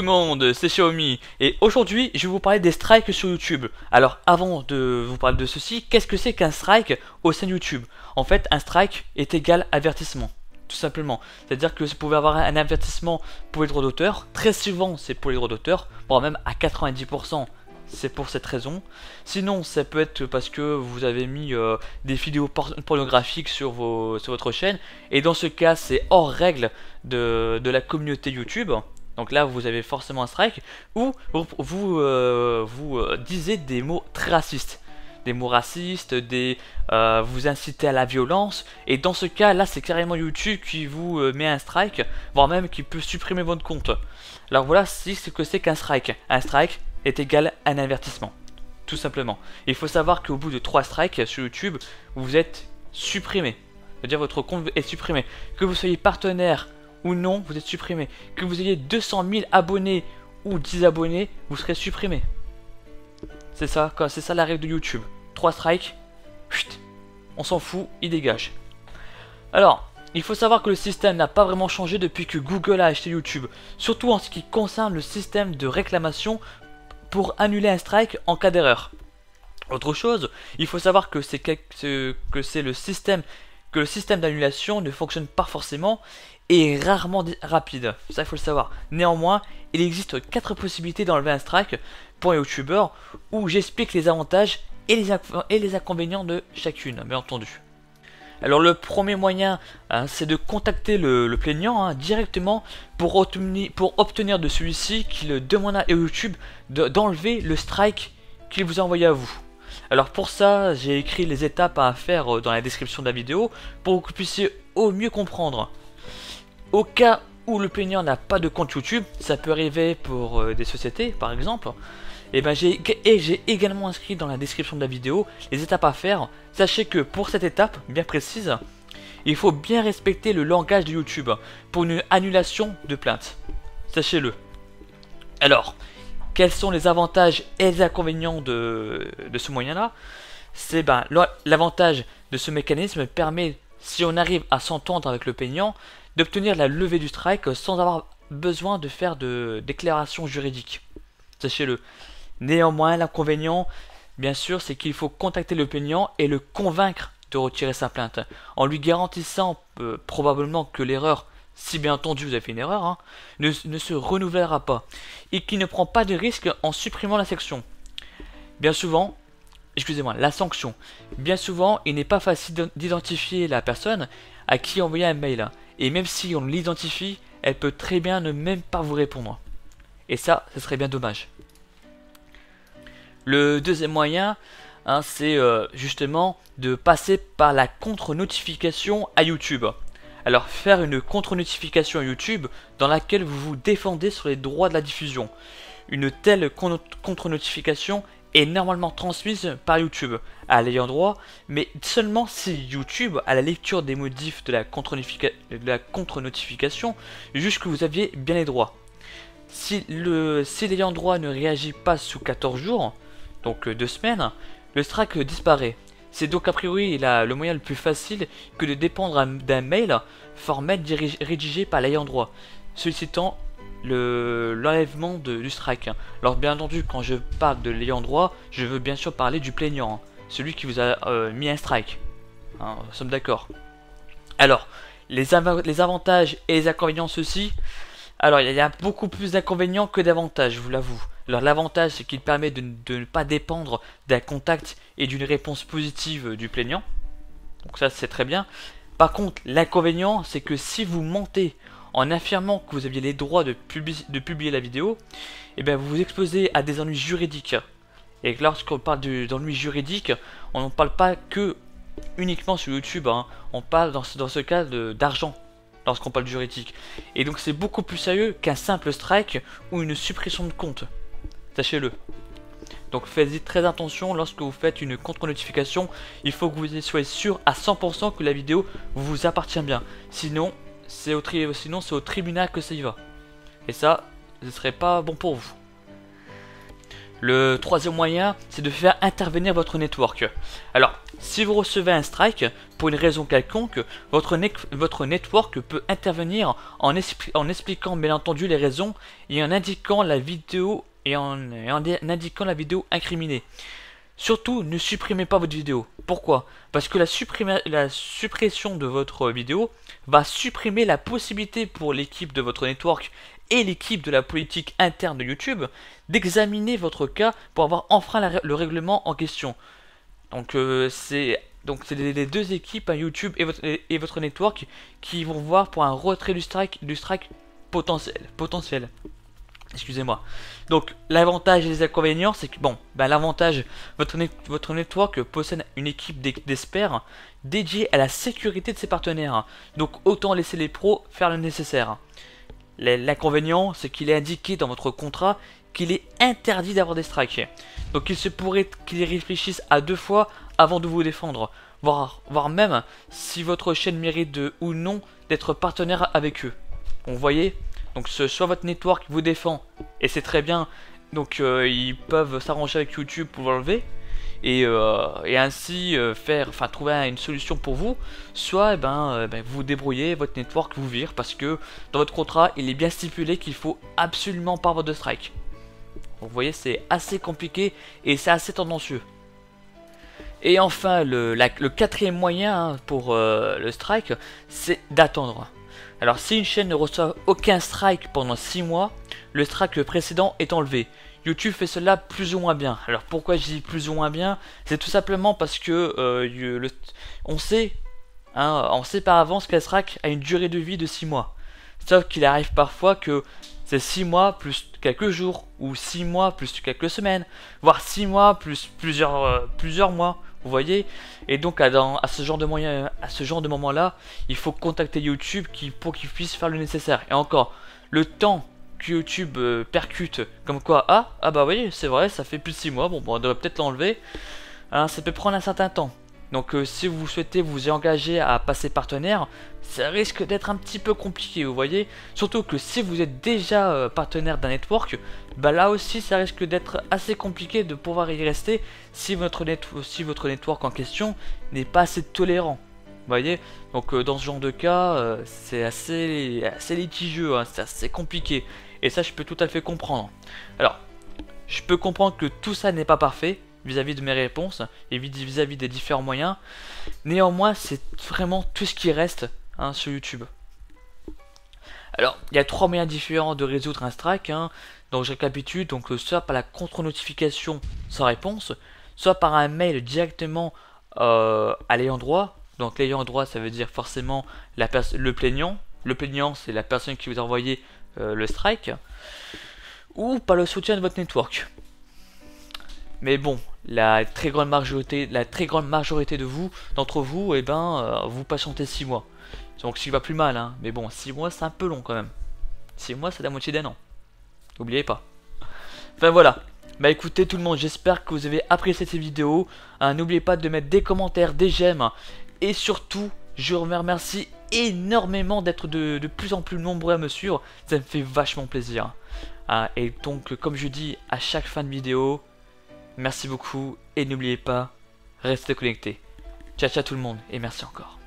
le monde, c'est Xiaomi et aujourd'hui je vais vous parler des strikes sur YouTube. Alors avant de vous parler de ceci, qu'est-ce que c'est qu'un strike au sein de YouTube? En fait, un strike est égal à avertissement, tout simplement. C'est-à-dire que vous pouvez avoir un avertissement pour les droits d'auteur, très souvent c'est pour les droits d'auteur, voire même à 90%. C'est pour cette raison. Sinon, ça peut être parce que vous avez mis des vidéos pornographiques sur votre chaîne. Et dans ce cas, c'est hors règle de la communauté YouTube. Donc là, vous avez forcément un strike. Ou vous disiez des mots très racistes. Des mots racistes, vous incitez à la violence. Et dans ce cas, là, c'est carrément YouTube qui vous met un strike. Voire même qui peut supprimer votre compte. Alors voilà ce que c'est qu'un strike. Un strike est égal à un avertissement, tout simplement. Il faut savoir qu'au bout de 3 strikes sur YouTube, vous êtes supprimé. C'est-à-dire votre compte est supprimé. Que vous soyez partenaire ou non, vous êtes supprimé. Que vous ayez 200 000 abonnés ou 10 abonnés, vous serez supprimé. C'est ça la règle de YouTube. 3 strikes, chut, on s'en fout, il dégage. Alors, il faut savoir que le système n'a pas vraiment changé depuis que Google a acheté YouTube. Surtout en ce qui concerne le système de réclamation pour annuler un strike en cas d'erreur. Autre chose, il faut savoir que le système d'annulation ne fonctionne pas forcément et est rarement rapide. Ça, il faut le savoir. Néanmoins, il existe 4 possibilités d'enlever un strike pour un YouTuber où j'explique les avantages et les inconvénients de chacune, bien entendu. Alors le premier moyen, c'est de contacter le plaignant directement pour obtenir de celui-ci qu'il demande à YouTube d'enlever le strike qu'il vous a envoyé à vous. Alors pour ça, j'ai écrit les étapes à faire dans la description de la vidéo pour que vous puissiez au mieux comprendre. Au cas où le plaignant n'a pas de compte YouTube, ça peut arriver pour des sociétés par exemple, et j'ai également inscrit dans la description de la vidéo les étapes à faire. Sachez que pour cette étape bien précise, il faut bien respecter le langage de YouTube pour une annulation de plainte. Sachez-le. Alors, quels sont les avantages et les inconvénients de ce moyen-là? C'est l'avantage de ce mécanisme permet, si on arrive à s'entendre avec le plaignant, d'obtenir la levée du strike sans avoir besoin de faire de déclaration juridique. Sachez-le. Néanmoins, l'inconvénient, bien sûr, c'est qu'il faut contacter le plaignant et le convaincre de retirer sa plainte, en lui garantissant probablement que l'erreur, si bien entendu vous avez fait une erreur, ne se renouvellera pas, et qu'il ne prend pas de risque en supprimant la sanction. Bien souvent, la sanction. Bien souvent, il n'est pas facile d'identifier la personne à qui envoyer un mail, et même si on l'identifie, elle peut très bien ne même pas vous répondre. Et ça, ce serait bien dommage. Le deuxième moyen, c'est justement de passer par la contre-notification à YouTube. Alors faire une contre-notification à YouTube dans laquelle vous vous défendez sur les droits de la diffusion. Une telle contre-notification est normalement transmise par YouTube à l'ayant droit, mais seulement si YouTube, à la lecture des modifs de la contre-notification, juge que vous aviez bien les droits. Si l'ayant droit ne réagit pas sous 14 jours, donc 2 semaines, le strike disparaît. C'est donc a priori le moyen le plus facile que de dépendre d'un mail formel rédigé par l'ayant droit, sollicitant l'enlèvement du strike. Alors bien entendu, quand je parle de l'ayant droit, je veux bien sûr parler du plaignant, celui qui vous a mis un strike. Nous sommes d'accord. Alors, les avantages et les inconvénients de ceci. Alors, il y a beaucoup plus d'inconvénients que d'avantages, je vous l'avoue. Alors, l'avantage, c'est qu'il permet de ne pas dépendre d'un contact et d'une réponse positive du plaignant. Donc ça, c'est très bien. Par contre, l'inconvénient, c'est que si vous mentez en affirmant que vous aviez les droits de publier la vidéo, vous vous exposez à des ennuis juridiques. Et lorsqu'on parle d'ennuis juridiques, on ne parle pas que uniquement sur YouTube. On parle dans ce cas d'argent. Lorsqu'on parle de juridique. Et donc c'est beaucoup plus sérieux qu'un simple strike ou une suppression de compte. Sachez-le. Donc faites très attention lorsque vous faites une contre-notification. Il faut que vous soyez sûr à 100% que la vidéo vous appartient bien. Sinon, c'est au tribunal que ça y va. Et ça, ce serait pas bon pour vous. Le troisième moyen, c'est de faire intervenir votre network. Alors, si vous recevez un strike, pour une raison quelconque, votre network peut intervenir en expliquant bien entendu les raisons et en indiquant la vidéo indiquant la vidéo incriminée. Surtout, ne supprimez pas votre vidéo. Pourquoi? Parce que la suppression de votre vidéo va supprimer la possibilité pour l'équipe de votre network et l'équipe de la politique interne de YouTube d'examiner votre cas pour avoir enfreint le règlement en question. Donc c'est les deux équipes, YouTube et votre network, qui vont voir pour un retrait du strike potentiel. Excusez-moi. Donc l'avantage et les inconvénients, c'est que bon, l'avantage, votre network possède une équipe d'experts dédiée à la sécurité de ses partenaires. Donc autant laisser les pros faire le nécessaire. L'inconvénient, c'est qu'il est indiqué dans votre contrat qu'il est interdit d'avoir des strikes. Donc il se pourrait qu'ils réfléchissent à 2 fois avant de vous défendre, voire même si votre chaîne mérite ou non d'être partenaire avec eux. Vous voyez? Donc soit votre network vous défend et c'est très bien, donc ils peuvent s'arranger avec YouTube pour l'enlever et ainsi trouver une solution pour vous, soit vous vous débrouillez, votre network vous vire parce que dans votre contrat il est bien stipulé qu'il faut absolument pas avoir de strike. Vous voyez, c'est assez compliqué et c'est assez tendancieux. Et enfin le quatrième moyen pour le strike, c'est d'attendre. Alors si une chaîne ne reçoit aucun strike pendant 6 mois, le strike précédent est enlevé. YouTube fait cela plus ou moins bien. Alors pourquoi je dis plus ou moins bien? C'est tout simplement parce que on sait par avance qu'un strike a une durée de vie de 6 mois. Sauf qu'il arrive parfois que c'est 6 mois plus quelques jours, ou 6 mois plus quelques semaines, voire 6 mois plus plusieurs mois. Vous voyez, et donc à ce genre de moment là, il faut contacter YouTube pour qu'il puisse faire le nécessaire. Et encore, le temps que YouTube percute, comme quoi bah oui, c'est vrai, ça fait plus de 6 mois, bon on devrait peut-être l'enlever, ça peut prendre un certain temps. Donc si vous souhaitez vous y engager à passer partenaire, ça risque d'être un petit peu compliqué, vous voyez. Surtout que si vous êtes déjà partenaire d'un network, là aussi ça risque d'être assez compliqué de pouvoir y rester si votre network en question n'est pas assez tolérant. Vous voyez, donc dans ce genre de cas, c'est assez litigieux, c'est assez compliqué. Et ça, je peux tout à fait comprendre. Alors, je peux comprendre que tout ça n'est pas parfait vis-à-vis de mes réponses et vis-à-vis des différents moyens. Néanmoins, c'est vraiment tout ce qui reste sur YouTube. Alors, il y a 3 moyens différents de résoudre un strike. Donc, je récapitule. Donc, soit par la contre-notification sans réponse, soit par un mail directement à l'ayant droit. Donc, l'ayant droit, ça veut dire forcément le plaignant. Le plaignant, c'est la personne qui vous a envoyé le strike. Ou par le soutien de votre network. Mais bon, la très grande majorité d'entre vous, vous patientez 6 mois. Donc ce qui va plus mal, mais bon, 6 mois c'est un peu long quand même. 6 mois c'est la moitié d'un an. N'oubliez pas. Enfin voilà. Écoutez tout le monde, j'espère que vous avez apprécié cette vidéo. N'oubliez pas de mettre des commentaires, des j'aime. Et surtout, je vous remercie énormément d'être de plus en plus nombreux à me suivre. Ça me fait vachement plaisir. Et donc, comme je dis à chaque fin de vidéo, merci beaucoup et n'oubliez pas, restez connectés. Ciao ciao tout le monde et merci encore.